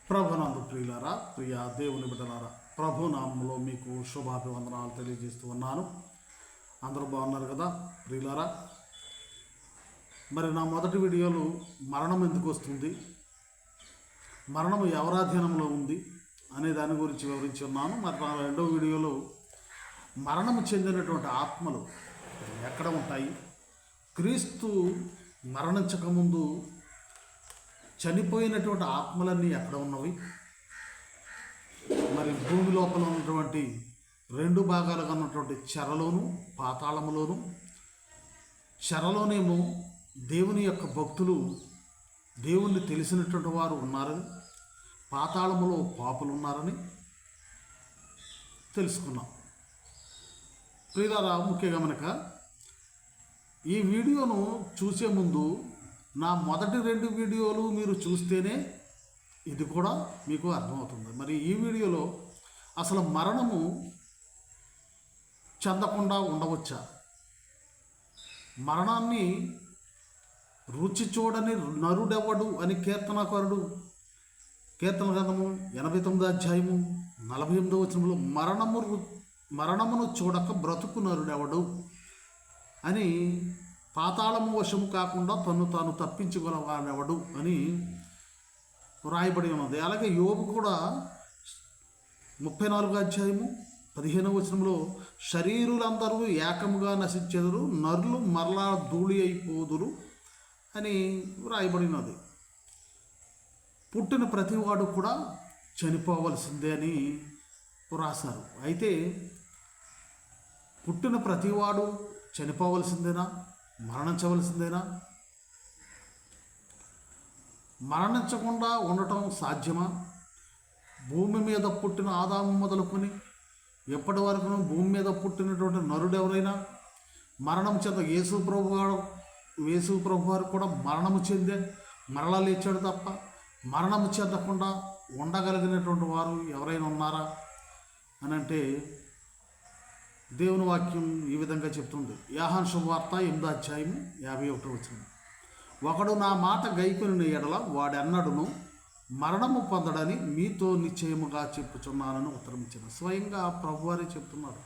ప్రభునందు ప్రియులారా, ప్రియ దేవుని బిడ్డలారా, ప్రభు నామంలో మీకు శుభాభివందనాలు తెలియజేస్తూ ఉన్నాను. అందరూ బాగున్నారు కదా ప్రియులారా? మరి నా మొదటి వీడియోలో మరణం ఎందుకు వస్తుంది, మరణం ఎవరాధీనంలో ఉంది అనే దాని గురించి వివరించి ఉన్నాను. మరి నా రెండవ వీడియోలో మరణము చెందినటువంటి ఆత్మలు ఎక్కడ ఉంటాయి, క్రీస్తు మరణించకముందు చనిపోయినటువంటి ఆత్మలన్నీ ఎక్కడ ఉన్నవి, మరి భూమి లోపల ఉన్నటువంటి రెండు భాగాలుగా ఉన్నటువంటి చెరలోను పాతాళములోను, చెరలోనేమో దేవుని యొక్క భక్తులు దేవుణ్ణి తెలిసినటువంటి వారు ఉన్నారని, పాతాళములో పాపులు ఉన్నారని తెలుసుకున్నాం. ప్రియులారా, ముఖ్య గమనిక, ఈ వీడియోను చూసే ముందు నా మొదటి రెండు వీడియోలు మీరు చూస్తేనే ఇది కూడా మీకు అర్థమవుతుంది. మరి ఈ వీడియోలో అసలు మరణము చెందకుండా ఉండవచ్చా, మరణాన్ని రుచి చూడని నరుడెవడు అని కీర్తన గ్రంథము 89 అధ్యాయము 48 వచనంలో మరణమును చూడక బ్రతుకు నరుడెవడు అని, పాతాళము వశము కాకుండా తాను తప్పించుకునేవాడెవడు అని వ్రాయబడి ఉన్నది. అలాగే యోబు కూడా 34 అధ్యాయము 15వ వచనంలో శరీరులందరూ ఏకముగా నశించెదరు, నరులు మరలా ధూళి అయిపోదురు అని వ్రాయబడినది. పుట్టిన ప్రతివాడు కూడా చనిపోవలసిందే అని వ్రాసారు. అయితే పుట్టిన ప్రతివాడు చనిపోవలసిందేనా, మరణించవలసిందేనా? మరణించకుండా ఉండటం సాధ్యమా? భూమి మీద పుట్టిన ఆదాము మొదలుకొని ఎప్పటి వరకు భూమి మీద పుట్టినటువంటి నరుడు ఎవరైనా మరణం చెంద యేసు ప్రభు వారు కూడా మరణము చెందే మరలా లేచాడు తప్ప మరణము చెందకుండా ఉండగలిగినటువంటి వారు ఎవరైనా ఉన్నారా అని అంటే దేవుని వాక్యం ఈ విధంగా చెప్తుంది. యోహాను శుభవార్త 8వ అధ్యాయము 51వ వచనం, ఒకడు నా మాట గైకొని ఎడల వాడెన్నడును మరణము పొందడని మీతో నిశ్చయముగా చెప్పుచున్నానని ఉత్తరం ఇచ్చిన. స్వయంగా ప్రభువారే చెప్తున్నారు,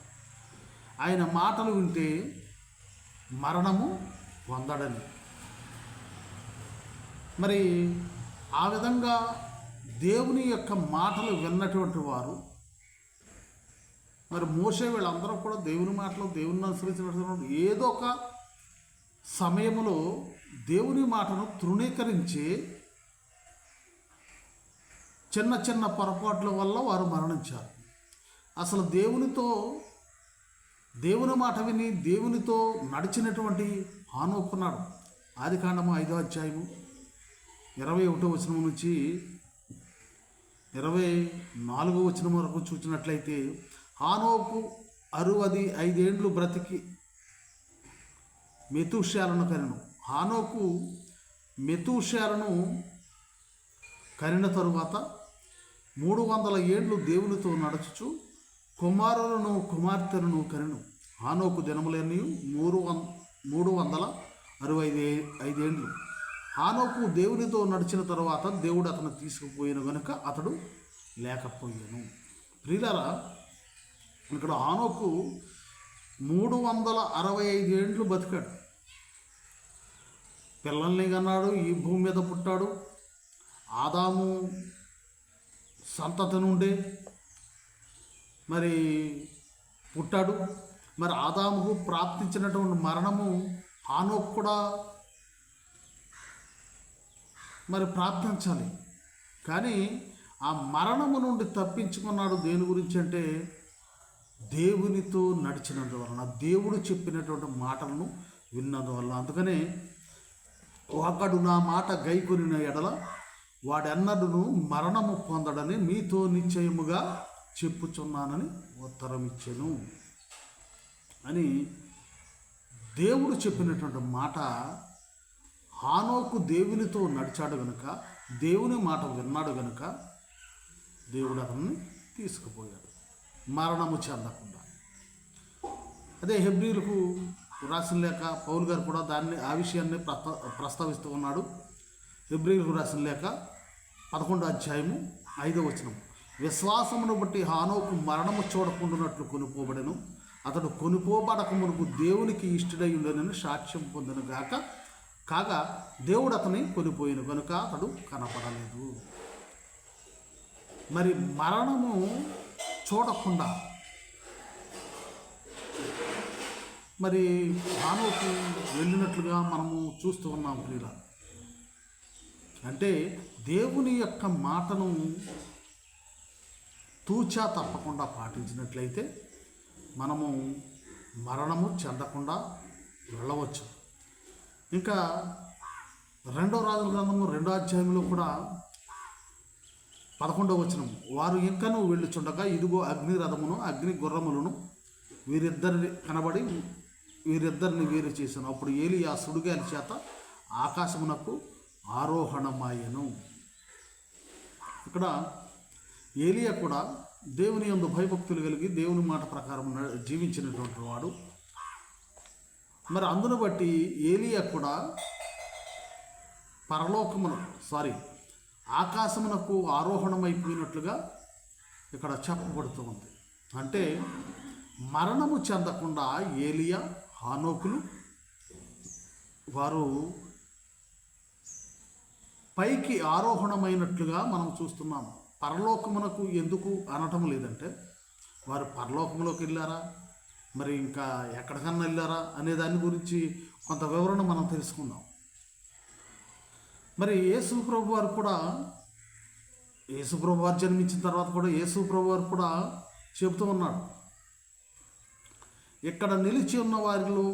ఆయన మాటలు వింటే మరణము పొందడని. మరి ఆ విధంగా దేవుని యొక్క మాటలు విన్నటువంటి వారు, మరి మోషే వీళ్ళందరూ కూడా దేవుని మాటలు దేవుని అనుసరించినటువంటి ఏదో ఒక సమయంలో దేవుని మాటను తృణీకరించి చిన్న చిన్న పొరపాట్ల వల్ల వారు మరణించారు. అసలు దేవుని మాట విని దేవునితో నడిచినటువంటి హానోకున్నాడు. ఆదికాండము 5వ అధ్యాయము 21వ వచనం నుంచి 24వ వచనం వరకు చూసినట్లయితే, హానోకు 65 ఏండ్లు బ్రతికి మెతూషేలను కనెను. హానోకు మెతూషేలను కనిన తరువాత 300 ఏండ్లు దేవునితో నడుచుచు కుమారులను కుమార్తెలను కనెను. హానోకు దినములన్నీ 365 ఏండ్లు. హానోకు దేవునితో నడిచిన తరువాత దేవుడు అతను తీసుకుపోయిన కనుక అతడు లేకపోయాను. ప్రియులారా, ఇక్కడ హానోకు 365 ఏండ్లు బతికాడు. పిల్లల్ని కన్నాడు, ఈ భూమి మీద పుట్టాడు. ఆదాము సంతతి నుండే మరి పుట్టాడు. మరి ఆదాముకు ప్రాప్తించినటువంటి మరణము హానోకు కూడా మరి ప్రాప్తించాలి. కానీ ఆ మరణము నుండి తప్పించుకున్నాడు. దేని గురించి అంటే దేవునితో నడిచినందువలన, దేవుడు చెప్పినటువంటి మాటలను విన్నందువల్ల. అందుకనే ఒకడు నా మాట గైకొనిన ఎడల వాడెన్నడును మరణము పొందడని మీతో నిశ్చయముగా చెప్పుచున్నానని ఉత్తరం ఇచ్చాను అని దేవుడు చెప్పినటువంటి మాట. హానోకు దేవునితో నడిచాడు గనుక, దేవుని మాట విన్నాడు గనుక దేవుడు అతన్ని తీసుకుపోయాడు మరణము చెందకుండా. అదే హెబ్రీలకు రాసిన లేఖ పౌలు గారు కూడా ఆ విషయాన్ని ప్రస్తావిస్తూ ఉన్నాడు. హెబ్రీలకు రాసిన లేఖ 11వ అధ్యాయము 5వ వచనం, విశ్వాసమును బట్టి హానోకు మరణము చూడకుండానట్లు కొనుపోబడెను, అతడు కొనుపోబడక మునుపు దేవునికి ఇష్టడై ఉండనని సాక్ష్యం పొందను గాక, కాగా దేవుడు అతని కొనిపోయిన కనుక అతడు కనపడలేదు. మరి మరణము చూడకుండా మరి హానోకు వెళ్ళినట్లుగా మనము చూస్తూ ఉన్నాం ప్రియుల. అంటే దేవుని యొక్క మాటను తూచా తప్పకుండా పాటించినట్లయితే మనము మరణము చెందకుండా వెళ్ళవచ్చు. ఇంకా 2వ రాజుల గ్రంథము 2వ అధ్యాయంలో కూడా 11వ వచనం, వారు ఇంకనూ వెళ్ళుచుండగా ఇదిగో అగ్ని రథమును అగ్ని గుర్రములను వీరిద్దరిని వేరు చేశాను. అప్పుడు ఏలియా సుడిగాలి చేత ఆకాశమునకు ఆరోహణమాయెను. ఇక్కడ ఏలియా కూడా దేవుని యందు భయభక్తులు కలిగి దేవుని మాట ప్రకారం జీవించినటువంటి వాడు. మరి అందును బట్టి ఏలియా కూడా ఆకాశమునకు ఆరోహణమైపోయినట్లుగా ఇక్కడ చెప్పబడుతూ ఉంది. అంటే మరణము చెందకుండా ఏలియా హానోకులు వారు పైకి ఆరోహణమైనట్లుగా మనం చూస్తున్నాము. పరలోకమునకు ఎందుకు అనటం లేదంటే వారు పరలోకంలోకి వెళ్ళారా, మరి ఇంకా ఎక్కడికన్నా వెళ్ళారా అనే దాని గురించి కొంత వివరణ మనం తెలుసుకుందాం. మరి యేసుప్రభు వారు జన్మించిన తర్వాత కూడా యేసుప్రభు వారు కూడా చెబుతూ ఉన్నాడు, ఇక్కడ నిలిచి ఉన్న వారిలో,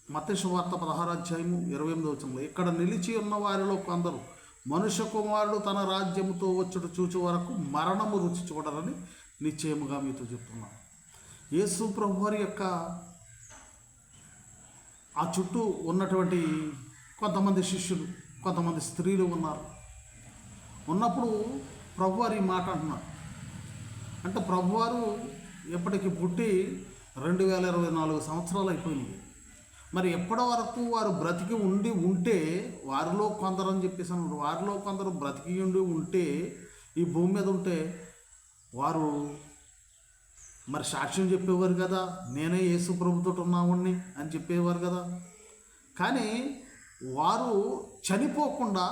మత్తయి సువార్త 16వ అధ్యాయము 28వ వచనంలో, ఇక్కడ నిలిచి ఉన్న వారిలో కొందరు మనుష్య కుమారుడు తన రాజ్యముతో వచ్చుట చూచే వరకు మరణము రుచి చూడరని నిశ్చయముగా మీతో చెప్తున్నాను. యేసు ప్రభు వారి యొక్క ఆ చుట్టూ ఉన్నటువంటి కొంతమంది శిష్యులు, కొంతమంది స్త్రీలు ఉన్నప్పుడు ప్రభువారు ఈ మాట అంటున్నారు. అంటే ప్రభువారు ఎప్పటికి పుట్టి 2024 సంవత్సరాలు అయిపోయినాయి. మరి ఎప్పటి వరకు వారు బ్రతికి ఉంటే వారిలో కొందరు అని చెప్పేసి అన్నారు. వారిలో కొందరు బ్రతికి ఉంటే ఈ భూమి మీద ఉంటే వారు మరి సాక్ష్యం చెప్పేవారు కదా, నేనే యేసు ప్రభుతో ఉన్నామని అని చెప్పేవారు కదా. కానీ వారు చనిపోకుండా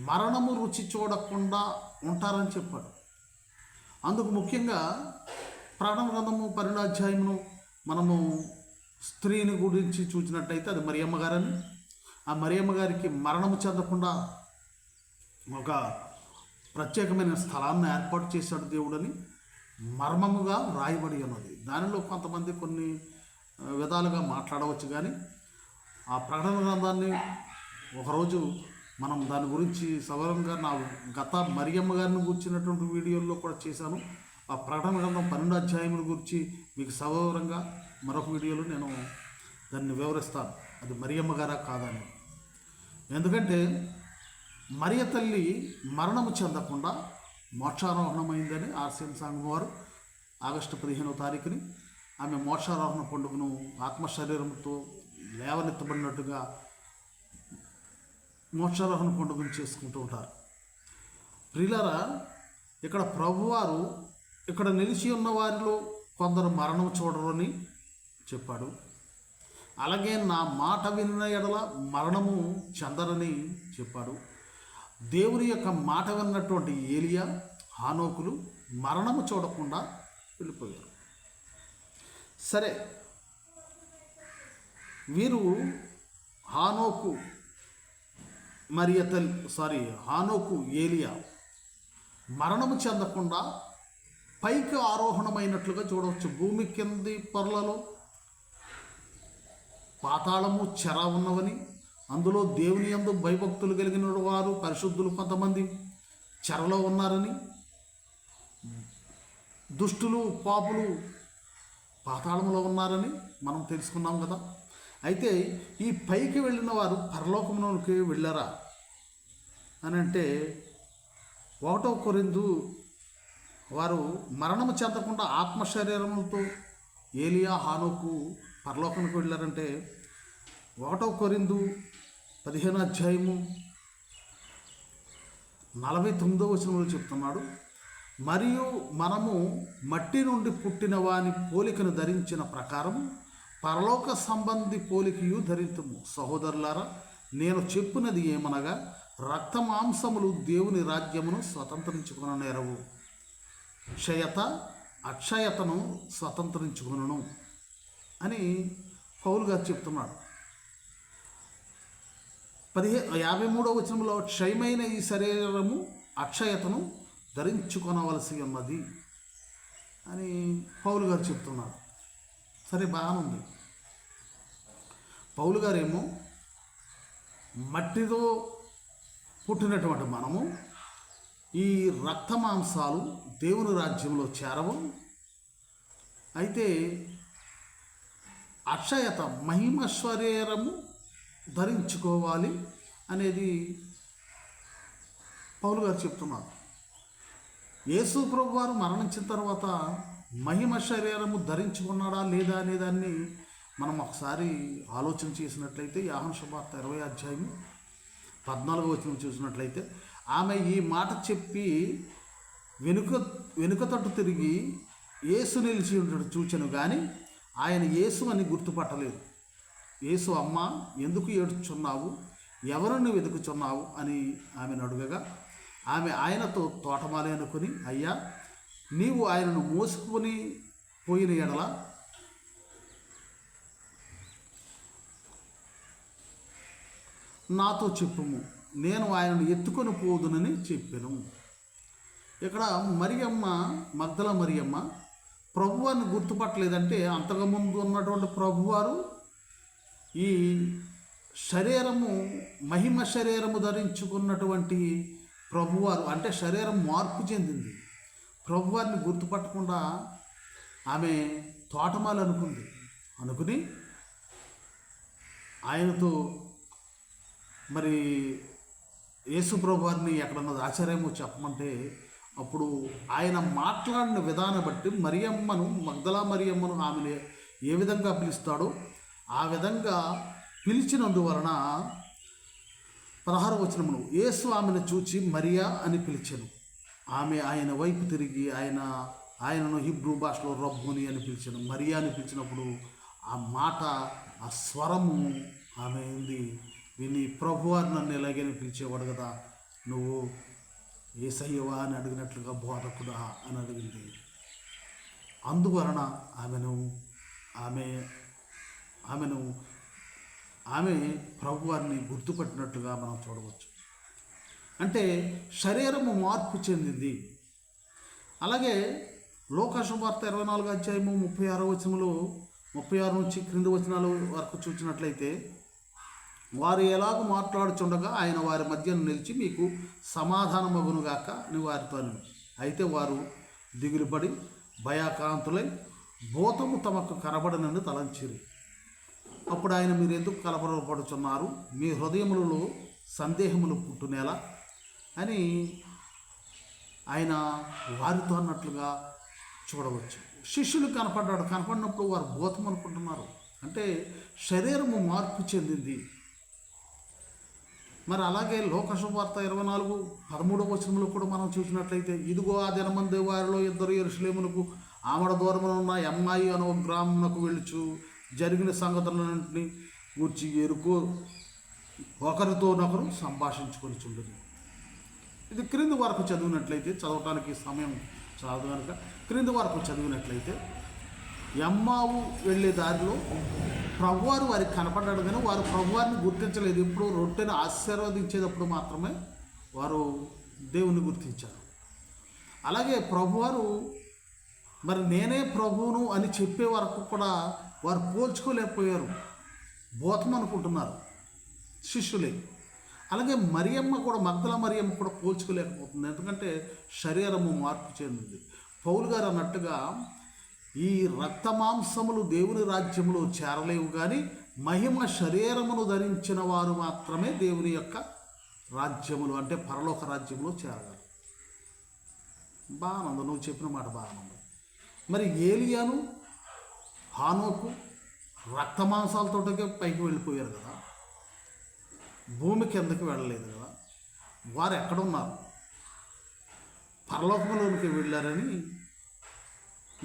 మరణము రుచి చూడకుండా ఉంటారని చెప్పాడు. అందుకు ముఖ్యంగా ప్రకటన గ్రంథము 12వ అధ్యాయమును మనము స్త్రీని గురించి చూసినట్టయితే అది మరియమ్మ గారని, ఆ మరియమ్మ గారికి మరణము చెందకుండా ఒక ప్రత్యేకమైన స్థలాన్ని ఏర్పాటు చేశాడు దేవుడని మర్మముగా రాయబడి ఉన్నది. దానిలో కొంతమంది కొన్ని విధాలుగా మాట్లాడవచ్చు, కానీ ఆ ప్రకటన గ్రంథాన్ని ఒకరోజు మనం దాని గురించి సవరంగా నా గత మరియమ్మ గారిని గురించినటువంటి వీడియోల్లో కూడా చేశాను. ఆ ప్రకటన గ్రంథం 12వ అధ్యాయముల గురించి మీకు సవివరంగా మరొక వీడియోలో నేను దాన్ని వివరిస్తాను, అది మరియమ్మ గారా కాదని. ఎందుకంటే మరియ తల్లి మరణము చెందకుండా మోక్షారోహణమైందని ఆర్సిఎం సంఘం వారు ఆగస్టు 15వ తారీఖుని ఆమె మోక్షారోహణ పండుగను ఆత్మశరీరంతో లేవనెత్తబడినట్టుగా మోక్షారోహణ పండుగను చేసుకుంటూ ఉంటారు. ప్రియులారా, ఇక్కడ ప్రభువారు ఇక్కడ నిలిచి ఉన్న వారిలో కొందరు మరణం చూడరని చెప్పాడు. అలాగే నా మాట విన్న ఎడల మరణము చెందరని చెప్పాడు. దేవుని యొక్క మాట విన్నటువంటి ఏలియా హానోకులు మరణము చూడకుండా వెళ్ళిపోయారు. సరే, వీరు హానోకు ఏలియా మరణము చెందకుండా పైకి ఆరోహణమైనట్లుగా చూడవచ్చు. భూమి కింది పొరలలో పాతాళము చెర ఉన్నవని, అందులో దేవుని యందు భయభక్తులు కలిగిన వారు పరిశుద్ధులు కొంతమంది చెరలో ఉన్నారని, దుష్టులు పాపులు పాతాళంలో ఉన్నారని మనం తెలుసుకున్నాం కదా. అయితే ఈ పైకి వెళ్ళిన వారు పరలోకంలోకి వెళ్ళారా అని అంటే 1 కొరింథీ వారు మరణము చెందకుండా ఆత్మశరీరములతో ఏలియా హానోకు పరలోకానికి వెళ్ళారంటే 1 కొరింథీ 15వ అధ్యాయము 49వ వచనంలో చెప్తున్నాడు, మరియు మనము మట్టి నుండి పుట్టిన వాని పోలికను ధరించిన ప్రకారం పరలోక సంబంధి పోలికయు ధరింతుము. సహోదరులారా, నేను చెప్పినది ఏమనగా, రక్త మాంసములు దేవుని రాజ్యమును స్వతంత్రించుకొననేరవు, క్షయత అక్షయతను స్వతంత్రించుకొనును అని పౌలు గారు చెప్తున్నాడు. 53వ వచనంలో, క్షయమైన ఈ శరీరము అక్షయతను ధరించుకొనవలసి ఉన్నది అని పౌలు గారు చెప్తున్నారు. సరే, బాగానే ఉంది. పౌలు గారేమో మట్టితో పుట్టినటువంటి మనము ఈ రక్త మాంసాలు దేవుని రాజ్యంలో చేరవు, అయితే అక్షయత మహిమ శరీరము ధరించుకోవాలి అనేది పౌలు గారు చెప్తున్నారు. యేసు ప్రభు వారు మరణించిన తర్వాత మహిమ శరీరము ధరించుకున్నాడా లేదా అనేదాన్ని మనం ఒకసారి ఆలోచన చేసినట్లయితే, యోహాను సువార్త 20వ వచనం చూసినట్లయితే, ఆమె ఈ మాట చెప్పి వెనుక తిరిగి యేసు నిలిచి ఉండడు చూచెను, కానీ ఆయన యేసు అని గుర్తుపట్టలేదు. యేసు, అమ్మ, ఎందుకు ఏడుచున్నావు, ఎవరిని వెతుకుచున్నావు అని ఆమెను అడుగగా, ఆమె ఆయనతో తోటమాలి అనుకుని, అయ్యా, నీవు ఆయనను మోసుకొని పోయిన ఎడల నాతో చెప్పుము, నేను ఆయనను ఎత్తుకొని పోదునని చెప్పాను. ఇక్కడ మరియమ్మ, మగ్దల మరియమ్మ ప్రభువారిని గుర్తుపట్టలేదంటే, అంతకుముందు ఉన్నటువంటి ప్రభువారు ఈ శరీరము మహిమ శరీరము ధరించుకున్నటువంటి ప్రభువారు, అంటే శరీరం మార్పు చెందింది. ప్రభువారిని గుర్తుపట్టకుండా ఆమె తోటమాలి అనుకుని ఆయనతో మరి యేసు ప్రభువారిని ఎక్కడన్నా ఆచార్యమో చెప్పమంటే, అప్పుడు ఆయన మాట్లాడిన విధానం బట్టి మరియమ్మను, మగ్దలా మరియమ్మను ఆమెను ఏ విధంగా పిలుస్తాడో ఆ విధంగా పిలిచినందువలన 16వ వచనమును, యేసు ఆమెను చూచి మరియా అని పిలిచెను. ఆమె ఆయన వైపు తిరిగి ఆయనను హిబ్రూ భాషలో రబ్బుని అని పిలిచాను. మరియా అని పిలిచినప్పుడు ఆ మాట, ఆ స్వరము ఆమె ఉంది విని, ప్రభువారు నన్ను ఎలాగైనా పిలిచేవాడు కదా, నువ్వు యేసయ్యవా అని అడిగినట్లుగా బోధకుడా అని అడిగింది. అందువలన ఆమె ప్రభువారిని గుర్తుపట్టినట్లుగా మనం చూడవచ్చు. అంటే శరీరము మార్పు చెందింది. అలాగే లోకా సువార్త 24వ అధ్యాయము 36వ వచనంలో 36 నుంచి క్రింది వచనాల వరకు చూసినట్లయితే, వారు ఎలాగో మాట్లాడుచుండగా ఆయన వారి మధ్యను నిలిచి, మీకు సమాధానమగునుగాక అని వారితో అను. అయితే వారు దిగులుపడి భయాక్రాంతులై భూతము తమకు కనబడనని తలంచిరి. అప్పుడు ఆయన, మీరు ఎందుకు కలవరపడుచున్నారు, మీ హృదయములలో సందేహములు పుట్టునేలా అని ఆయన వారితో అన్నట్లుగా చూడవచ్చు. శిష్యులు కనపడినప్పుడు వారు భూతం అనుకుంటున్నారు. అంటే శరీరము మార్పు చెందింది. మరి అలాగే లోక సువార్త 24:13వ వచనంలో కూడా మనం చూసినట్లయితే, ఇదిగో ఆ దినమందు వారిలో ఇద్దరు యెరూషలేమునకు ఆమడ దూరమున ఉన్న ఎమ్మాయి అనే ఒక గ్రామమునకు వెళ్ళుచు జరిగిన సంగతులన్నింటినీ గూర్చి ఎరుకో ఒకరితోనొకరు సంభాషించుకొని చుండదు. ఇది క్రింది వరకు చదివినట్లయితే, చదవటానికి సమయం చాలదు కనుక క్రింది వరకు చదివినట్లయితే, ఎమ్మావు వెళ్ళే దారిలో ప్రభువారు వారికి కనపడ్డాడు, కానీ వారు ప్రభువారిని గుర్తించలేదు. ఇప్పుడు రొట్టెను ఆశీర్వదించేటప్పుడు మాత్రమే వారు దేవుని గుర్తించారు. అలాగే ప్రభువారు మరి నేనే ప్రభువును అని చెప్పే వరకు కూడా వారు పోల్చుకోలేకపోయారు, భూతం అనుకుంటున్నారు శిష్యులే. అలాగే మరియమ్మ కూడా, మగ్దల మరియమ్మ కూడా పోల్చుకోలేకపోతుంది, ఎందుకంటే శరీరము మార్పు చెందింది. పౌలు గారు అన్నట్టుగా, ఈ రక్త మాంసములు దేవుని రాజ్యములో చేరలేవు, కానీ మహిమ శరీరమును ధరించిన వారు మాత్రమే దేవుని యొక్క రాజ్యములు, అంటే పరలోక రాజ్యములో చేరగలరు. బాగానుంది, నువ్వు చెప్పిన మాట బాగానుంది. మరి ఏలియాను, హానోకు రక్త మాంసాలతోటే పైకి వెళ్ళిపోయారు కదా, భూమి కిందకి వెళ్ళలేదు కదా. వారు ఎక్కడున్నారు? పరలోకంలోనికి వెళ్ళారని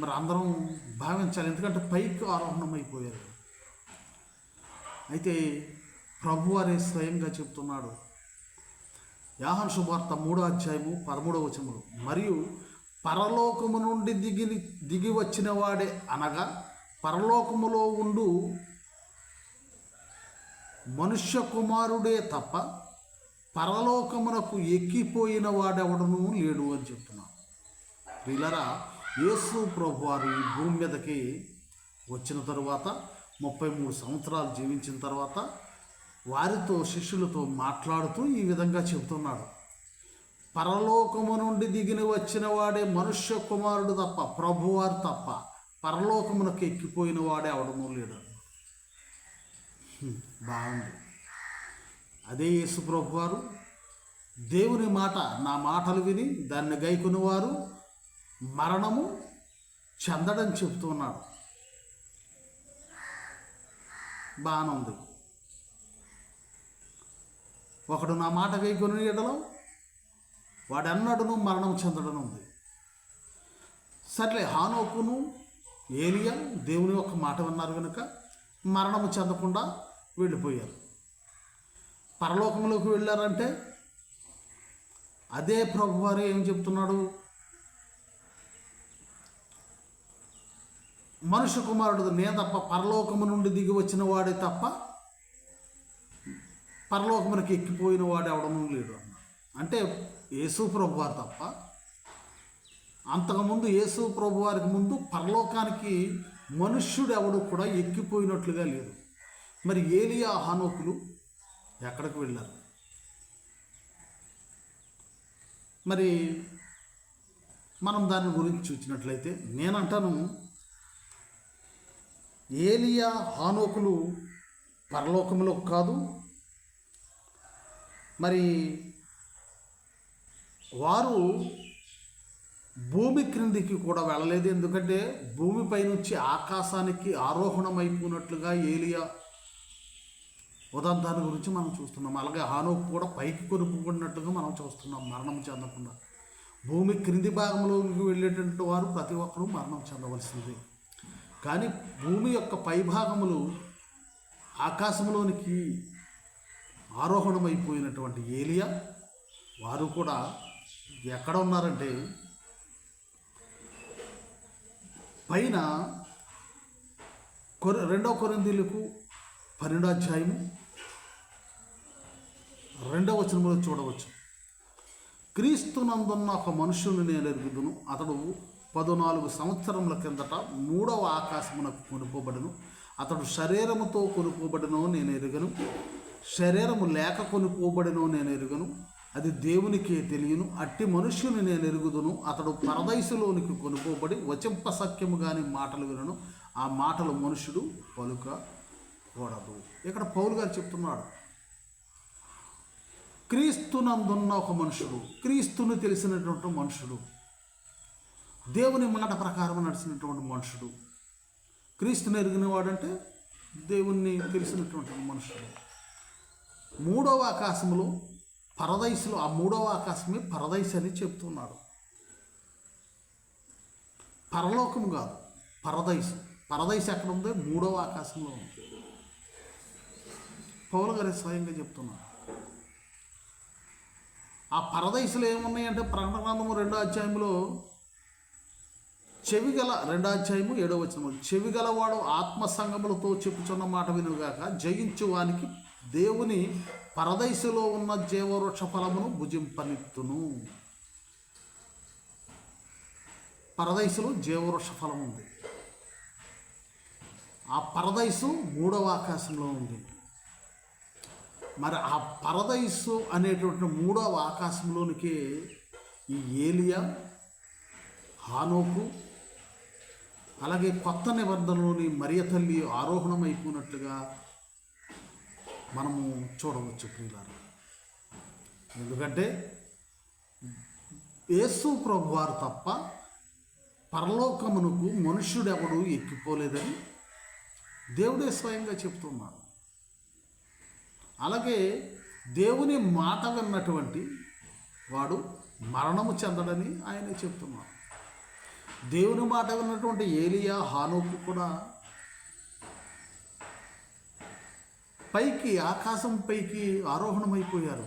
మరి అందరం భావించాలి. ఎందుకంటే పైకి ఆరోహణమైపోయారు. అయితే ప్రభువారే స్వయంగా చెప్తున్నాడు, యోహాను సువార్త 3:13 మరియు పరలోకము నుండి దిగి వచ్చిన వాడే, అనగా పరలోకములో ఉండు మనుష్య కుమారుడే తప్ప పరలోకమునకు ఎక్కిపోయిన వాడెవడనూ లేడు అని చెప్తున్నాను. ప్రియులారా, యేసు ప్రభువారు ఈ భూమి మీదకి వచ్చిన తరువాత 33 సంవత్సరాలు జీవించిన తర్వాత వారితో, శిష్యులతో మాట్లాడుతూ ఈ విధంగా చెబుతున్నాడు, పరలోకము నుండి వచ్చిన వాడే మనుష్య కుమారుడు తప్ప, ప్రభువారు తప్ప పరలోకమునకు ఎక్కిపోయిన వాడే అవడమూ లేడు. బాగుంది. అదే యేసు ప్రభువారు దేవుని మాట, నా మాటలు విని దాన్ని గైకొని వారు మరణము చెందడం చెబుతున్నాడు. బాగానే ఉంది. ఒకడు నా మాట గైకొని ఎడలో వాడెన్నడను మరణం చెందడం ఉంది. సర్లే, హానోకును ఏలియా దేవుని యొక్క మాట విన్నారు కనుక మరణము చెందకుండా వెళ్ళిపోయారు. పరలోకంలోకి వెళ్ళారంటే అదే ప్రభువారు ఏం చెప్తున్నాడు, మనుష్య కుమారుడు నే తప్ప పరలోకము నుండి దిగి వచ్చిన వాడే తప్ప పరలోకమునకి ఎక్కిపోయిన వాడు ఎవడనూ లేడు అన్నాడు. అంటే యేసు ప్రభువారు తప్ప, అంతకుముందు యేసు ప్రభువారికి ముందు పరలోకానికి మనుష్యుడు ఎవడు కూడా ఎక్కిపోయినట్లుగా లేదు. మరి ఏలియా, హానోకులు ఎక్కడికి వెళ్ళారు? మరి మనం దాని గురించి చూసినట్లయితే నేనంటాను, ఏలియా, హానోకులు పరలోకంలో కాదు, మరి వారు భూమి క్రిందికి కూడా వెళ్ళలేదు. ఎందుకంటే భూమిపై నుంచి ఆకాశానికి ఆరోహణమైపోయినట్లుగా ఏలియా ఉదంతాన్ని గురించి మనం చూస్తున్నాం. అలాగే హానోకు కూడా పైకి కొనుక్కున్నట్లుగా మనం చూస్తున్నాం. మరణం చెందకుండా భూమి క్రింది భాగంలోకి వెళ్ళేటటువంటి వారు ప్రతి ఒక్కరూ మరణం చెందవలసిందే. కానీ భూమి యొక్క పైభాగములు ఆకాశంలోనికి ఆరోహణమైపోయినటువంటి ఏలియా వారు కూడా ఎక్కడ ఉన్నారంటే పైన 2 కొరింథీయులకు 12:2 చూడవచ్చు. క్రీస్తునందున్న ఒక మనుషుని నేను ఎరుగుదును, అతడు 14 సంవత్సరముల కిందట 3వ ఆకాశమునకు కొనుక్కోబడును. అతడు శరీరముతో కొనుక్కోబడినో నేను ఎరుగను, శరీరము లేక కొనుక్కోబడినో నేను ఎరుగను, అది దేవునికే తెలియను. అట్టి మనుష్యుని నేను ఎరుగుదును, అతడు పరదైసులోనికి కొనుక్కోబడి వచింపసఖ్యము కాని మాటలు వినను, ఆ మాటలు మనుష్యుడు పలుకకూడదు. ఇక్కడ పౌలు గారు చెప్తున్నాడు, క్రీస్తునందున్న ఒక మనుషుడు, క్రీస్తుని తెలిసినటువంటి మనుషుడు, దేవుని మాట ప్రకారం నడిచినటువంటి మనుషుడు. క్రీస్తుని ఎరిగిన వాడంటే దేవుణ్ణి తెలిసినటువంటి మనుషుడు. 3వ ఆకాశంలో పరదైసులో, ఆ 3వ ఆకాశమే పరదైసు అని చెప్తున్నాడు. పరలోకం కాదు, పరదైసు. పరదైసు ఎక్కడ ఉందో 3వ ఆకాశంలో ఉంది. పౌలు గారు స్వయంగా చెప్తున్నాడు. ఆ పరదైసులో ఏమున్నాయంటే ప్రకటన గ్రంథము 2వ అధ్యాయంలో చెవిగల 2వ అధ్యాయము 7వ వచనం, చెవిగలవాడు ఆత్మసంగములతో చెప్పుచున్న మాట వినుగాక, జయించు వానికి దేవుని పరదైసులో ఉన్న జీవవృక్ష ఫలమును భుజింపనిత్తును. పరదైసులో జీవవృక్ష ఫలం ఉంది. ఆ పరదైసు 3వ ఆకాశంలో ఉంది. మరి ఆ పరదైసు అనేటువంటి 3వ ఆకాశంలోనికి ఈ ఏలియా, హానోకు, అలాగే కొత్త నిబంధనలోని మరియ తల్లి ఆరోహణమైపోయినట్లుగా మనము చూడవచ్చు ప్రియులారా. ఎందుకంటే యేసు ప్రభువారు తప్ప పరలోకమునకు మనుష్యుడెవడు ఎక్కిపోలేదని దేవుడే స్వయంగా చెప్తున్నాడు. అలాగే దేవుని మాట విన్నటువంటి వాడు మరణము చెందడని ఆయనే చెప్తున్నాడు. దేవుని మాట విన్నటువంటి ఏలియా, హానోకు కూడా పైకి, ఆకాశం పైకి ఆరోహణమైపోయారు.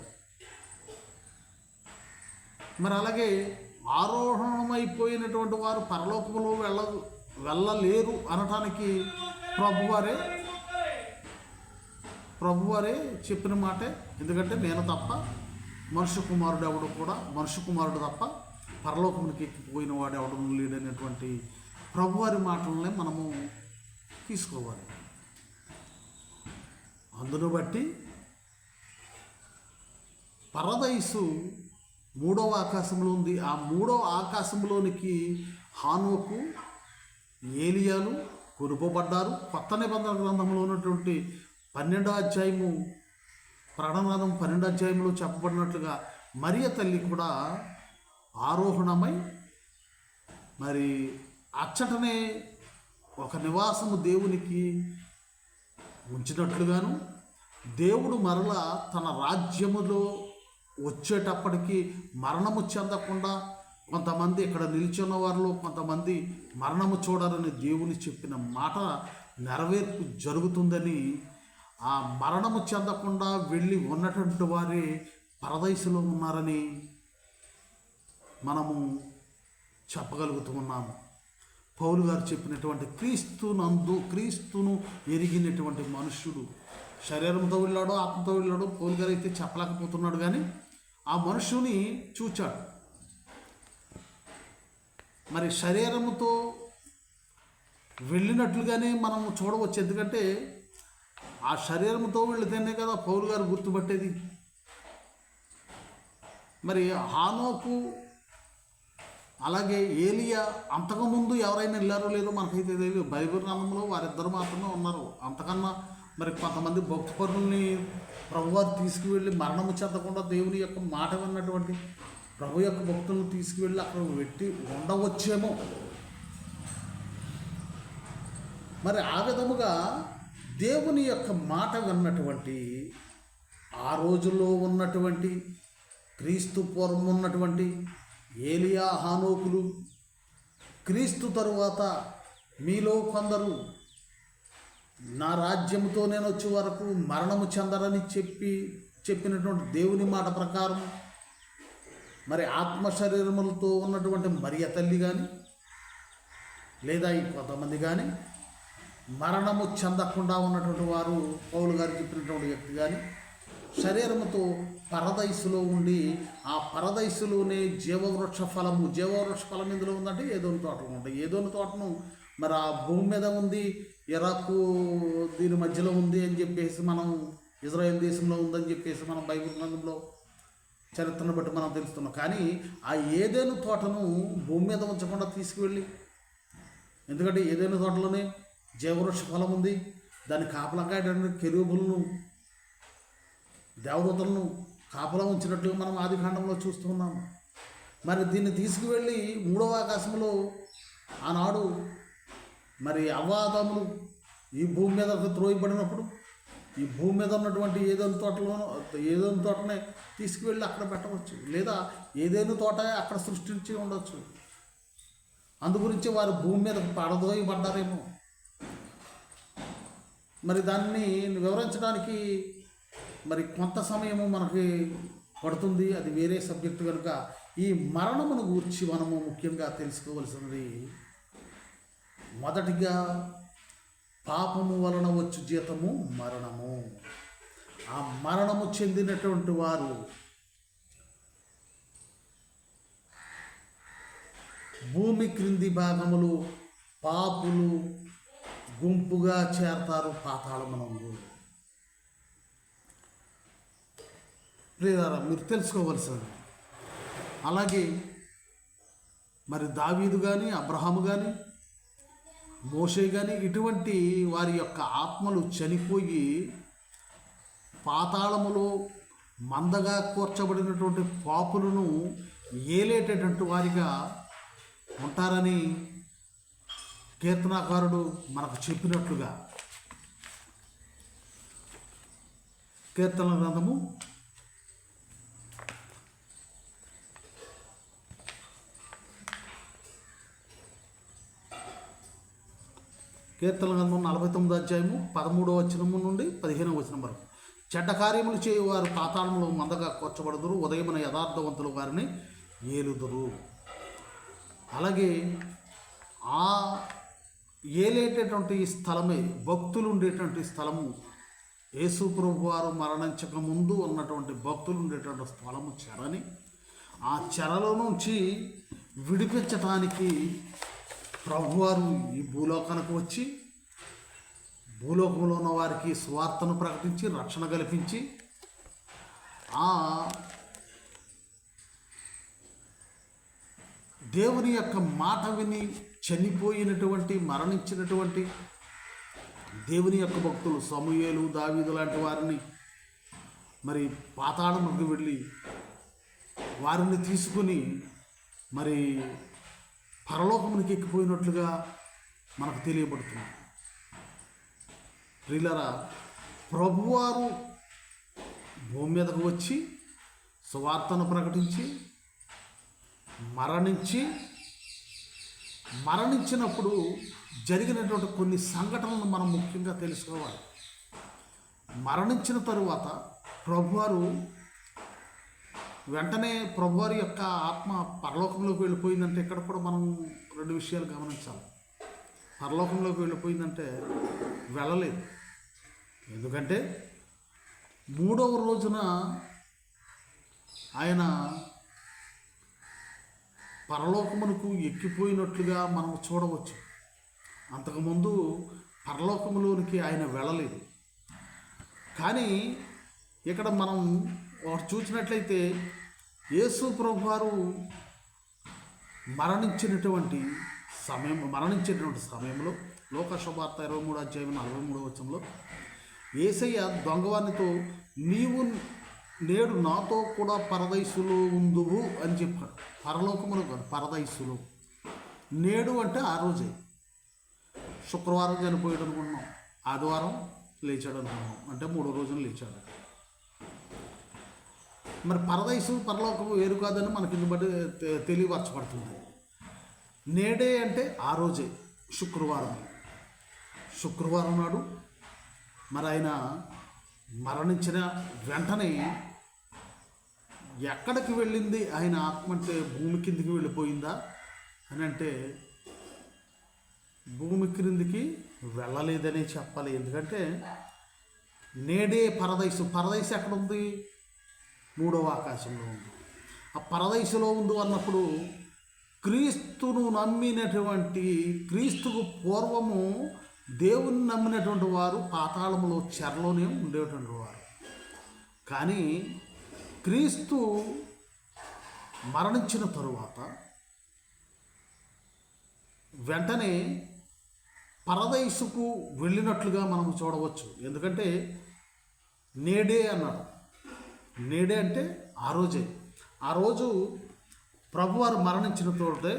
మరి అలాగే ఆరోహణమైపోయినటువంటి వారు పరలోకములో వెళ్ళలేరు అనటానికి ప్రభువారే చెప్పిన మాటే. ఎందుకంటే నేను తప్ప మనుష్య కుమారుడు తప్ప పరలోకమునికి ఎక్కిపోయిన వాడు ఎవడు లేడనేటువంటి ప్రభువారి మాటలనే మనము తీసుకోవాలి. అందును బట్టి పరదైసు 3వ ఆకాశంలో ఉంది. ఆ 3వ ఆకాశంలోనికి హానోకు, ఏలియాలు కొనుపబడ్డారు. కొత్త నిబంధన గ్రంథంలో ఉన్నటువంటి 12వ అధ్యాయము, ప్రకటనగ్రంథం 12వ అధ్యాయంలో చెప్పబడినట్లుగా మరియ తల్లి కూడా ఆరోహణమై మరి అచ్చటనే ఒక నివాసము దేవునికి ఉంచినట్లుగాను, దేవుడు మరలా తన రాజ్యములో వచ్చేటప్పటికి మరణము చెందకుండా కొంతమంది ఇక్కడ నిలిచిన వారిలో కొంతమంది మరణము చూడాలని దేవుని చెప్పిన మాట నెరవేర్పు జరుగుతుందని, ఆ మరణము చెందకుండా వెళ్ళి ఉన్నటువంటి వారే పరదైసులో ఉన్నారని మనము చెప్పగలుగుతూ ఉన్నాము. పౌలు గారు చెప్పినటువంటి క్రీస్తును ఎరిగినటువంటి మనుష్యుడు, శరీరంతో వెళ్ళాడో ఆత్మతో వెళ్ళాడో పౌలు గారు అయితే చెప్పలేకపోతున్నాడు, కానీ ఆ మనుషుని చూచాడు. మరి శరీరముతో వెళ్ళినట్లుగానే మనం చూడవచ్చు. ఎందుకంటే ఆ శరీరంతో వెళితేనే కదా పౌలు గారు గుర్తుపట్టేది. మరి హానోకు అలాగే ఏలియా అంతకుముందు ఎవరైనా వెళ్ళారో లేదో మనకైతే తెలియదు. బైబిల్ గ్రంథంలో వారిద్దరు మాత్రమే ఉన్నారు. అంతకన్నా మరి కొంతమంది భక్తిపరుల్ని ప్రభువారు తీసుకువెళ్ళి మరణము చెందకుండా దేవుని యొక్క మాట విన్నటువంటి ప్రభు యొక్క భక్తులను తీసుకువెళ్ళి అక్కడ పెట్టి ఉండవచ్చేమో. మరి ఆ విధముగా దేవుని యొక్క మాట విన్నటువంటి ఆ రోజుల్లో ఉన్నటువంటి క్రీస్తు పూర్వం ఉన్నటువంటి ఏలియా, హానోకులు, క్రీస్తు తరువాత మీలో కొందరు నా రాజ్యముతో నేను వచ్చే వరకు మరణము చెందరని చెప్పినటువంటి దేవుని మాట ప్రకారం మరి ఆత్మ శరీరములతో ఉన్నటువంటి మరియ తల్లి కానీ లేదా ఇంకొంతమంది కానీ మరణము చెందకుండా ఉన్నటువంటి వారు పౌలు గారు చెప్పినటువంటి వ్యక్తి కానీ శరీరముతో పరదైసులో ఉండి ఆ పరదైసులోనే జీవవృక్ష ఫలం ఎందులో ఉందంటే ఏదోని తోటలో ఉంటాయి. ఏదోని తోటను మరి ఆ భూమి మీద ఉంది, ఇరాకు దీని మధ్యలో ఉంది అని చెప్పేసి మనం, ఇజ్రాయెల్ దేశంలో ఉందని చెప్పేసి మనం బైబిల్ గ్రంథంలో చరిత్రను బట్టి మనం తెలుస్తున్నాం. కానీ ఆ ఏదేను తోటను భూమి మీద ఉంచకుండా తీసుకువెళ్ళి, ఎందుకంటే ఏదేను తోటలోనే జీవవృక్ష ఫలం ఉంది, దాన్ని కాపలంగా కెరూబులను, దేవదూతలను కాపలా ఉంచినట్లుగా మనం ఆదికాండంలో చూస్తున్నాము. మరి దీన్ని తీసుకువెళ్ళి 3వ ఆకాశంలో ఆనాడు మరి అవ్వాదములు ఈ భూమి మీద త్రోయబడినప్పుడు ఈ భూమి మీద ఉన్నటువంటి ఏదైనా తోటనే తీసుకువెళ్ళి అక్కడ పెట్టవచ్చు, లేదా ఏదైనా తోట అక్కడ సృష్టించి ఉండవచ్చు. అందుగురించి వారు భూమి మీద పడదోయబడ్డారేమో. మరి దాన్ని వివరించడానికి మరి కొంత సమయము మనకి పడుతుంది, అది వేరే సబ్జెక్టు కనుక ఈ మరణమును గూర్చి మనము ముఖ్యంగా తెలుసుకోవలసినది, మొదటిగా పాపము వలన వచ్చు జీతము మరణము. ఆ మరణము చెందినటువంటి వారు భూమి క్రింది భాగములు పాపులు గుంపుగా చేరతారు పాతాళమునందు. ప్రియులారా, మీరు తెలుసుకోవలసింది. అలాగే మరి దావీదు కానీ, అబ్రహాము కానీ, మోషే కానీ ఇటువంటి వారి యొక్క ఆత్మలు చనిపోయి పాతాళములో మందగా కూర్చబడినటువంటి పాపులను ఏలేటటువంటి వారిగా ఉంటారని కీర్తనాకారుడు మనకు చెప్పినట్లుగా కీర్తన గ్రంథము కీర్తన గ్రంథం 49 అధ్యాయము 13వ వచనము నుండి 15వ వచనం వరకు. చెడ్డ కార్యములు చేయువారు పాతాళంలో మందగా కొచ్చబడుదురు, ఉదయమున యథార్థవంతులు వారిని ఏలుదురు. అలాగే ఆ ఏలేటటువంటి స్థలమే, భక్తులు ఉండేటువంటి స్థలము, యేసు ప్రభు వారు మరణించక ముందు ఉన్నటువంటి భక్తులు ఉండేటువంటి స్థలము చెరని, ఆ చెరలో నుంచి విడిపించటానికి ప్రభువారు ఈ భూలోకానికి వచ్చి భూలోకంలో ఉన్న వారికి స్వార్థను ప్రకటించి రక్షణ కల్పించి ఆ దేవుని యొక్క మాట విని చనిపోయినటువంటి మరణించినటువంటి దేవుని యొక్క భక్తులు సమూయేలు, దావీదు లాంటి వారిని మరి పాతాళంలోకి వెళ్ళి వారిని తీసుకుని మరి పరలోకమునికి ఎక్కిపోయినట్లుగా మనకు తెలియబడుతుంది. ప్రియులారా, ప్రభువారు భూమి మీదకు వచ్చి సువార్తను ప్రకటించి మరణించినప్పుడు జరిగినటువంటి కొన్ని సంఘటనలను మనం ముఖ్యంగా తెలుసుకోవాలి. మరణించిన తరువాత ప్రభువారు వెంటనే ప్రభువారి యొక్క ఆత్మ పరలోకంలోకి వెళ్ళిపోయిందంటే ఇక్కడ కూడా మనం రెండు విషయాలు గమనించాలి. పరలోకంలోకి వెళ్ళిపోయిందంటే వెళ్ళలేదు. ఎందుకంటే 3వ రోజున ఆయన పరలోకమునకు ఎక్కిపోయినట్లుగా మనం చూడవచ్చు. అంతకుముందు పరలోకములోనికి ఆయన వెళ్ళలేదు. కానీ ఇక్కడ మనం ఒకటి చూసినట్లయితే యేసు ప్రభువారు మరణించినటువంటి సమయంలో లోక శుభార్త 23 అధ్యాయం 43వ వచనంలో యేసయ్య దొంగవానితో నీవు నేడు నాతో కూడా పరదైసులో ఉందువు అని చెప్పాడు. పరలోకములో కాదు, పరదైసులో. నేడు అంటే ఆ రోజే. శుక్రవారం చనిపోయాడు అనుకున్నాం, ఆదివారం లేచాడు అనుకున్నాం, అంటే 3వ రోజున లేచాడు. మరి పరదైసు పరలోకము వేరు కాదని మనకి ఇందు బట్టి తెలియపరచబడుతుంది. నేడే అంటే ఆ రోజే, శుక్రవారం నాడు మరి ఆయన మరణించిన వెంటనే ఎక్కడికి వెళ్ళింది ఆయన ఆత్మ అంటే భూమి కిందికి వెళ్ళిపోయిందా అని అంటే భూమి క్రిందికి వెళ్ళలేదనే చెప్పాలి. ఎందుకంటే నేడే పరదైసు ఎక్కడ ఉంది? 3వ ఆకాశంలో ఉంది. ఆ పరదైసులో ఉంది అన్నప్పుడు క్రీస్తును నమ్మినటువంటి, క్రీస్తుకు పూర్వము దేవుని నమ్మినటువంటి వారు పాతాళములో చెరలోనే ఉండేటువంటి వారు. కానీ క్రీస్తు మరణించిన తరువాత వెంటనే పరదైసుకు వెళ్ళినట్లుగా మనం చూడవచ్చు. ఎందుకంటే నేడే అన్నాడు. నేడే అంటే ఆ రోజే. ఆ రోజు ప్రభువారు మరణించిన తోటే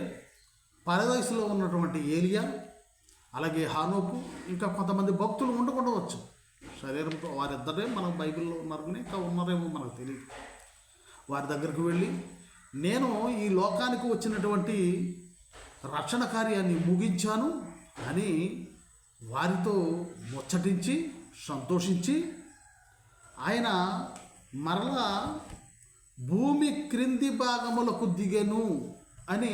పరదైసులో ఉన్నటువంటి ఏలియా, అలాగే హానోకు, ఇంకా కొంతమంది భక్తులు ఉండవచ్చు శరీరంతో. వారిద్దరే మనకు బైబిల్లో ఉన్నారు, కానీ ఇంకా ఉన్నారేమో మనకు తెలియదు. వారి దగ్గరికి వెళ్ళి నేను ఈ లోకానికి వచ్చినటువంటి రక్షణ కార్యాన్ని ముగించాను అని వారితో ముచ్చటించి సంతోషించి ఆయన మరలా భూమి క్రింది భాగములకు దిగెను అని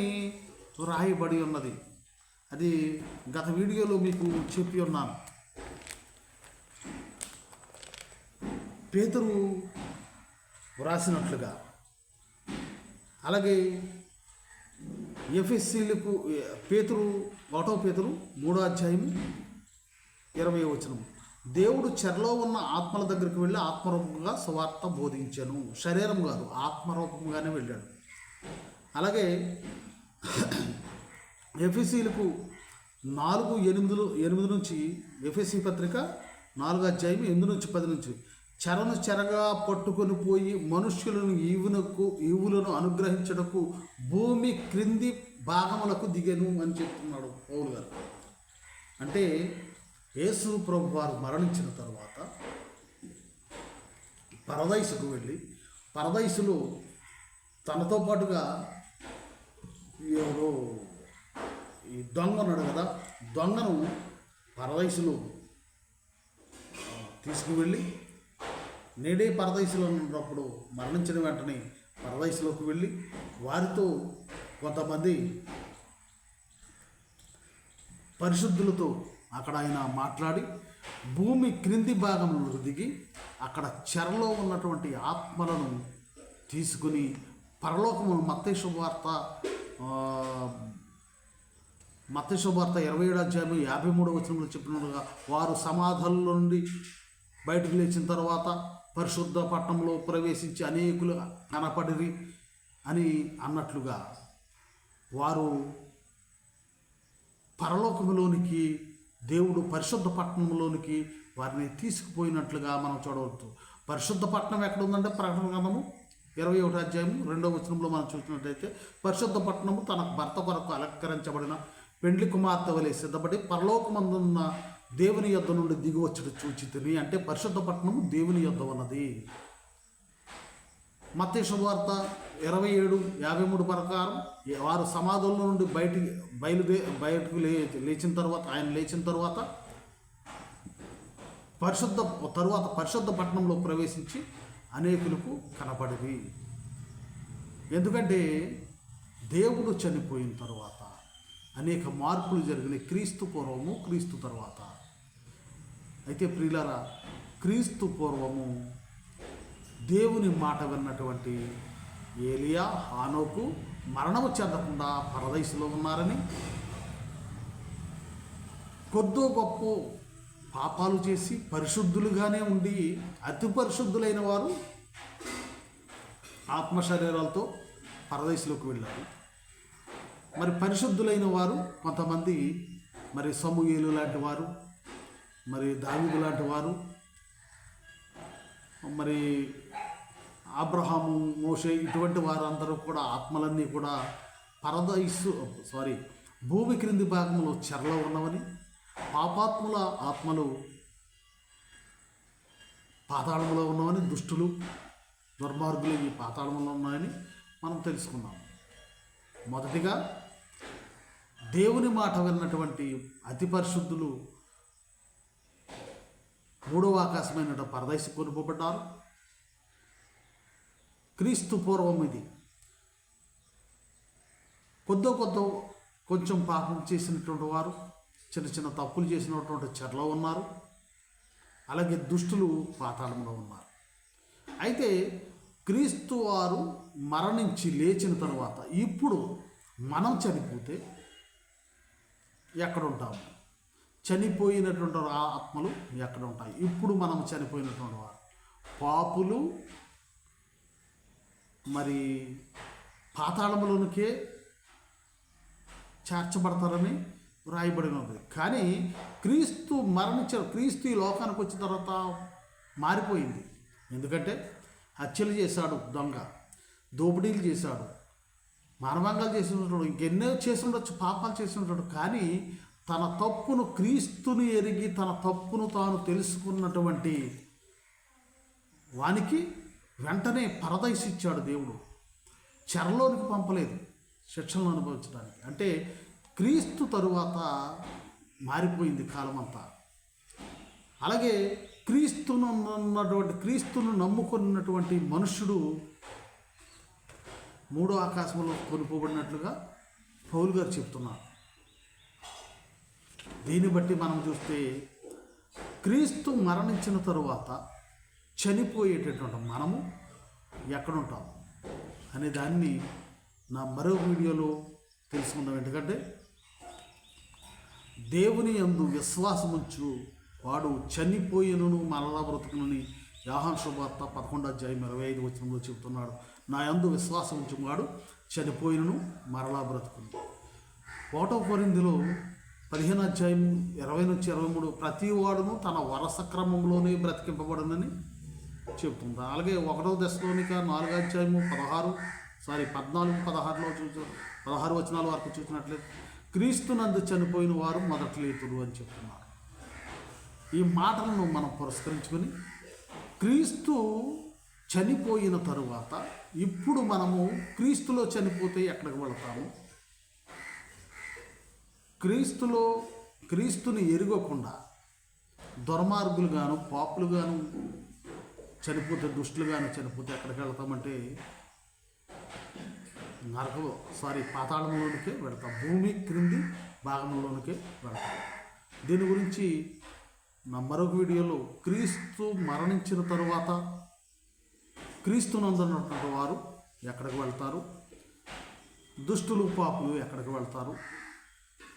రాయబడి ఉన్నది. అది గత వీడియోలో మీకు చెప్పి ఉన్నాను. పేతురు వ్రాసినట్లుగా. అలాగే ఎఫెసీలకు పేతురు 1వ పేతురు 3వ అధ్యాయము 20వ వచనం, దేవుడు చెరలో ఉన్న ఆత్మల దగ్గరికి వెళ్ళి ఆత్మరూపంగా సువార్త బోధించాను. శరీరం కాదు, ఆత్మరూపంగానే వెళ్ళాడు. అలాగే ఎఫెసీలకు 4:8 నుంచి, ఎఫెసీ పత్రిక 4వ అధ్యాయం 8 నుంచి 10 నుంచి, చెరగా పట్టుకొని పోయి మనుష్యులను ఈవులను అనుగ్రహించడకు భూమి క్రింది భాగములకు దిగెను అని చెప్తున్నాడు పౌలు గారు. అంటే యేసు ప్రభు వారు మరణించిన తర్వాత పరదైసుకు వెళ్ళి, పరదైసులో తనతో పాటుగా ఎవరో ఈ దొంగ ఉన్నాడు కదా, దొంగను పరదైసులో తీసుకువెళ్ళి, నేడే పరదైసులో ఉన్నప్పుడు మరణించిన వెంటనే పరదైసులోకి వెళ్ళి వారితో కొంతమంది పరిశుద్ధులతో అక్కడ ఆయన మాట్లాడి భూమి క్రింది భాగంలో దిగి అక్కడ చెరలో ఉన్నటువంటి ఆత్మలను తీసుకుని పరలోకము మత్తయి శుభవార్త 27వ అధ్యాయం 53వ వచనంలో చెప్పినట్టుగా వారు సమాధుల నుండి బయటకు లేచిన తర్వాత పరిశుద్ధ పట్టణంలో ప్రవేశించి అనేకులు కనపడిరి అని అన్నట్లుగా వారు పరలోకములోనికి దేవుడు పరిశుద్ధ పట్టణంలోనికి వారిని తీసుకుపోయినట్లుగా మనం చూడవచ్చు. పరిశుద్ధ పట్టణం ఎక్కడ ఉందంటే ప్రకటన గ్రంథము 21వ అధ్యాయం 2వ వచనంలో మనం చూసినట్లయితే పరిశుద్ధ పట్టణము తన భర్త కొరకు అలంకరించబడిన పెండ్లి కుమార్తె వలె సిద్ధపడి పరలోకమందున్న దేవుని యొద్ద నుండి దిగి వచ్చుట చూచితిని. అంటే పరిశుద్ధ పట్టణము దేవుని యొద్ద ఉన్నది. మత్తయి శుభవార్త 27:53 ప్రకారం వారు సమాధుల నుండి బయటకు లేచిన తర్వాత, ఆయన లేచిన తర్వాత పరిశుద్ధ పట్టణంలో ప్రవేశించి అనేకులకు కనపడివి. ఎందుకంటే దేవుడు చనిపోయిన తర్వాత అనేక మార్పులు జరిగినాయి, క్రీస్తు పూర్వము క్రీస్తు తర్వాత. అయితే ప్రియులారా, క్రీస్తు పూర్వము దేవుని మాట విన్నటువంటి ఏలియా, హానోకు మరణము చెందకుండా పరదైసులో ఉన్నారని, కొద్దో గొప్ప పాపాలు చేసి పరిశుద్ధులుగానే ఉండి అతి పరిశుద్ధులైన వారు ఆత్మశరీరాలతో పరదైసులోకి వెళ్ళారు. మరి పరిశుద్ధులైన వారు కొంతమంది, మరి సమూయేలు లాంటి వారు, మరి దావీదు లాంటి వారు, మరి అబ్రహాము, మోషే, ఇటువంటి వారందరూ కూడా ఆత్మలన్నీ కూడా భూమి క్రింది భాగంలో చెరలో ఉన్నవని, పాపాత్ముల ఆత్మలు పాతాళంలో ఉన్నవని, దుష్టులు దుర్మార్గులు ఈ పాతాళంలో ఉన్నాయని మనం తెలుసుకున్నాం. మొదటిగా దేవుని మాట విన్నటువంటి అతి పరిశుద్ధులు మూడవ ఆకాశమైన పరదైసు కొనుకోబడ్డారు. క్రీస్తు పూర్వం ఇది. కొంచెం పాపం చేసినటువంటి వారు, చిన్న చిన్న తప్పులు చేసినటువంటి చెరలో ఉన్నారు. అలాగే దుష్టులు పాతాళంలో ఉన్నారు. అయితే క్రీస్తు వారు మరణించి లేచిన తర్వాత ఇప్పుడు మనం చనిపోతే ఎక్కడ ఉంటాము? చనిపోయినటువంటి ఆత్మలు ఎక్కడ ఉంటాయి? ఇప్పుడు మనం చనిపోయినటువంటి వారు పాపులు మరి పాతాళంలోనికే చేర్చబడతారని వ్రాయబడినది. కానీ క్రీస్తు ఈ లోకానికి వచ్చిన తర్వాత మారిపోయింది. ఎందుకంటే హత్యలు చేశాడు, దొంగ దోపిడీలు చేశాడు, మానభంగాలు చేసి ఉంటాడు, ఇంకెన్నో చేసి ఉండొచ్చు, పాపాలు చేసి ఉంటాడు. కానీ తన తప్పును, క్రీస్తుని ఎరిగి తన తప్పును తాను తెలుసుకున్నటువంటి వానికి వెంటనే పరదైసు ఇచ్చాడు దేవుడు. చెరలోనికి పంపలేదు శిక్షలను అనుభవించడానికి. అంటే క్రీస్తు తరువాత మారిపోయింది కాలమంతా. అలాగే క్రీస్తును నమ్ముకున్నటువంటి మనుష్యుడు మూడో ఆకాశంలో కొనుక్కోబడినట్లుగా పౌలు గారు చెప్తున్నారు. దీన్ని బట్టి మనం చూస్తే క్రీస్తు మరణించిన తరువాత చనిపోయేటటువంటి మనము ఎక్కడుంటాం అనే దాన్ని నా మరో వీడియోలో తెలుసుకుందాం. ఎందుకంటే దేవుని యందు విశ్వాసముంచు వాడు చనిపోయినను మరలా బ్రతుకునని యోహాను శుభవార్త 11:25 చెబుతున్నాడు. నా యందు విశ్వాసం ఉంచు వాడు చనిపోయినను మరలా బ్రతుకును. 1 కొరింథీలో 15:20-23 ప్రతి వాడును తన వరస క్రమంలోనే బ్రతికింపబడునని చెప్తుంది. అలాగే 1 దశలోనిక 14 వచనాల వరకు చూసినట్లయితే క్రీస్తునందు చనిపోయిన వారు మొదట లేతుడు అని చెప్తున్నారు. ఈ మాటలను మనం పురస్కరించుకొని క్రీస్తు చనిపోయిన తరువాత ఇప్పుడు మనము క్రీస్తులో చనిపోతే ఎక్కడికి వెళతాము, క్రీస్తులో క్రీస్తుని ఎరుగకుండా దుర్మార్గులుగాను పాపులుగాను చనిపోతే, దుష్టులుగాను చనిపోతే ఎక్కడికి వెళ్తామంటే పాతాళంలోనికే వెళతాం, భూమి క్రింది భాగంలోనికే వెళతాం. దీని గురించి నా మరొక వీడియోలో క్రీస్తు మరణించిన తరువాత క్రీస్తునందున్నటువంటి వారు ఎక్కడికి వెళ్తారు, దుష్టులు పాపులు ఎక్కడికి వెళ్తారు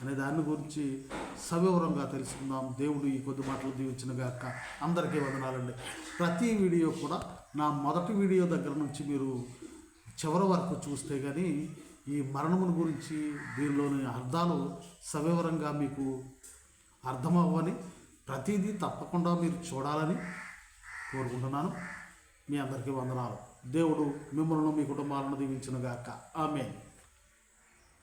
అనే దాని గురించి సవివరంగా తెలుసుకుందాం. దేవుడు ఈ కొద్ది మాటలు దీవించిన గాక. అందరికీ వందనాలండి. ప్రతి వీడియో కూడా నా మొదటి వీడియో దగ్గర నుంచి మీరు చివరి వరకు చూస్తే కానీ ఈ మరణముల గురించి, దీనిలోని అర్థాలు సవివరంగా మీకు అర్థమవ్వని, ప్రతిదీ తప్పకుండా మీరు చూడాలని కోరుకుంటున్నాను. మీ అందరికీ వందనాలు. దేవుడు మిమ్మల్ని, మీ కుటుంబాలను దీవించును గాక. ఆమేన్.